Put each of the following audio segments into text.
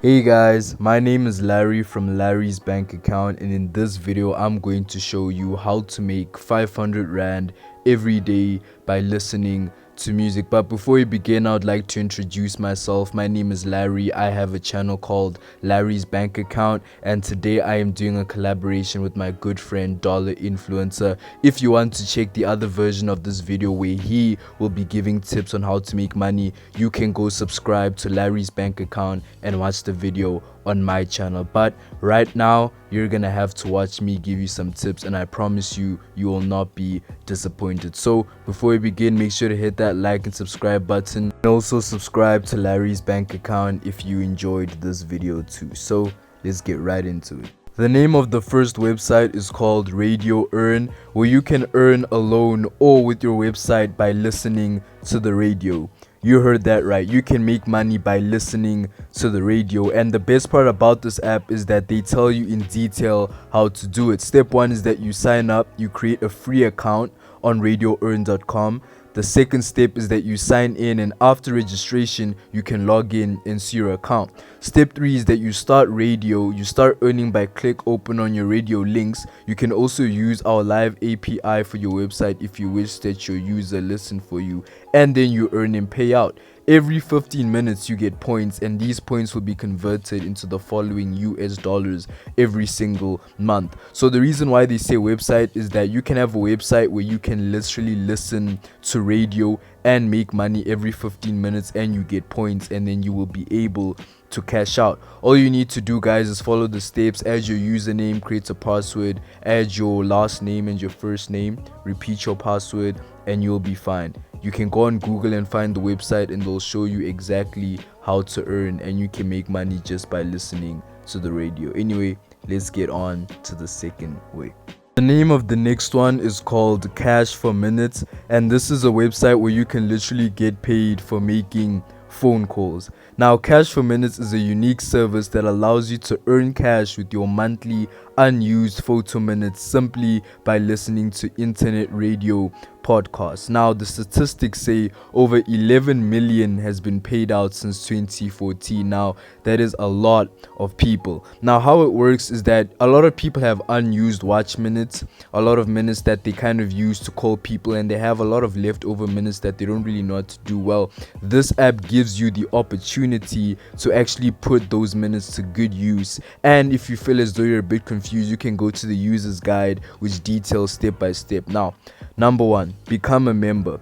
Hey guys, my name is Larry from Larry's Bank Account, and in this video I'm going to show you how to make 500 Rand every day by listening to music. But before we begin, I would like to introduce myself. My name is Larry. I have a channel called Larry's Bank Account, and today I am doing a collaboration with my good friend Dollar Influencer. If you want to check the other version of this video where he will be giving tips on how to make money, you can go subscribe to Larry's Bank Account and watch the video on my channel. But right now you're gonna have to watch me give you some tips, and I promise you will not be disappointed. So before we begin, make sure to hit that like and subscribe button, and also subscribe to Larry's Bank Account if you enjoyed this video too. So let's get right into it. The name of the first website is called Radio Earn, where you can earn alone or with your website by listening to the radio. You heard that right. You can make money by listening to the radio, and the best part about this app is that they tell you in detail how to do it. Step 1 is that you sign up, you create a free account on radioearn.com. The second step is that you sign in, and after registration you can log in and see your account. Step 3 is that you start radio. You start earning by click open on your radio links. You can also use our live API for your website if you wish that your user listen for you, and then you earn and pay out. Every 15 minutes you get points, and these points will be converted into the following US dollars every single month. So the reason why they say website is that you can have a website where you can literally listen to radio and make money every 15 minutes, and you get points, and then you will be able to cash out. All you need to do, guys, is follow the steps. Add your username, create a password, add your last name and your first name, repeat your password, and you'll be fine. You can go on Google and find the website, and they'll show you exactly how to earn, and you can make money just by listening to the radio. Anyway, let's get on to the second way. The name of the next one is called Cash for Minutes, and this is a website where you can literally get paid for making phone calls. Now, Cash for Minutes is a unique service that allows you to earn cash with your monthly unused photo minutes simply by listening to internet radio podcasts. Now, the statistics say over 11 million has been paid out since 2014. Now, that is a lot of people. Now, how it works is that a lot of people have unused watch minutes, a lot of minutes that they kind of use to call people, and they have a lot of leftover minutes that they don't really know what to do well. This app gives you the opportunity to actually put those minutes to good use, and if you feel as though you're a bit confused, you can go to the user's guide, which details step by step. Now, number 1, become a member.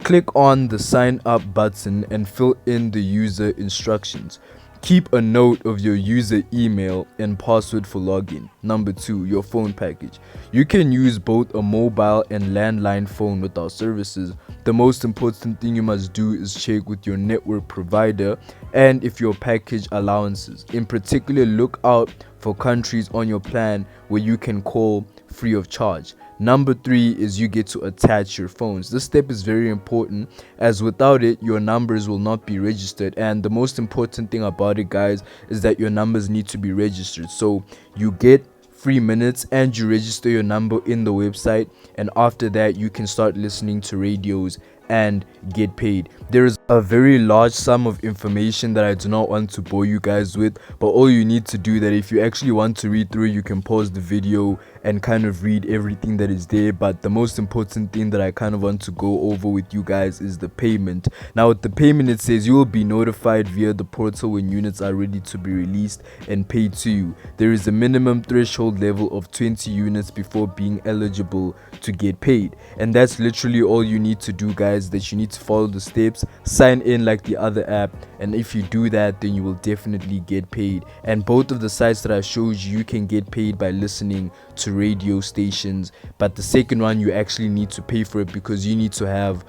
Click on the sign up button and fill in the user instructions. Keep a note of your user email and password for login. Number 2, your phone package. You can use both a mobile and landline phone with our services. The most important thing you must do is check with your network provider and if your package allowances. In particular, look out for countries on your plan where you can call free of charge. Number 3 is you get to attach your phones. This step is very important, as without it your numbers will not be registered, and the most important thing about it, guys, is that your numbers need to be registered. So you get free minutes and you register your number in the website, and after that you can start listening to radios and get paid. There is a very large sum of information that I do not want to bore you guys with, but all you need to do, that if you actually want to read through, you can pause the video and kind of read everything that is there. But the most important thing that I kind of want to go over with you guys is the payment. Now, with the payment, it says you will be notified via the portal when units are ready to be released and paid to you. There is a minimum threshold level of 20 units before being eligible to get paid, and that's literally all you need to do, guys. That you need to follow the steps, sign in like the other app, and if you do that, then you will definitely get paid. And both of the sites that I showed you, you can get paid by listening to radio stations, but the second one you actually need to pay for it because you need to have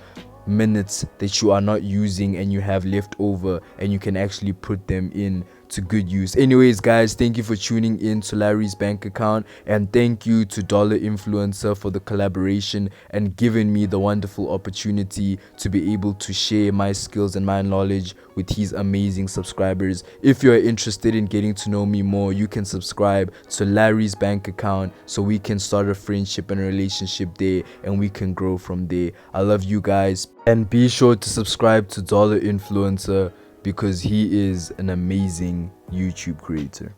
minutes that you are not using and you have left over, and you can actually put them in to good use. Anyways, guys, thank you for tuning in to Larry's Bank Account, and thank you to Dollar Influencer for the collaboration and giving me the wonderful opportunity to be able to share my skills and my knowledge with his amazing subscribers. If you are interested in getting to know me more, you can subscribe to Larry's Bank Account so we can start a friendship and a relationship there, and we can grow from there. I love you guys, and be sure to subscribe to Dollar Influencer. because he is an amazing YouTube creator.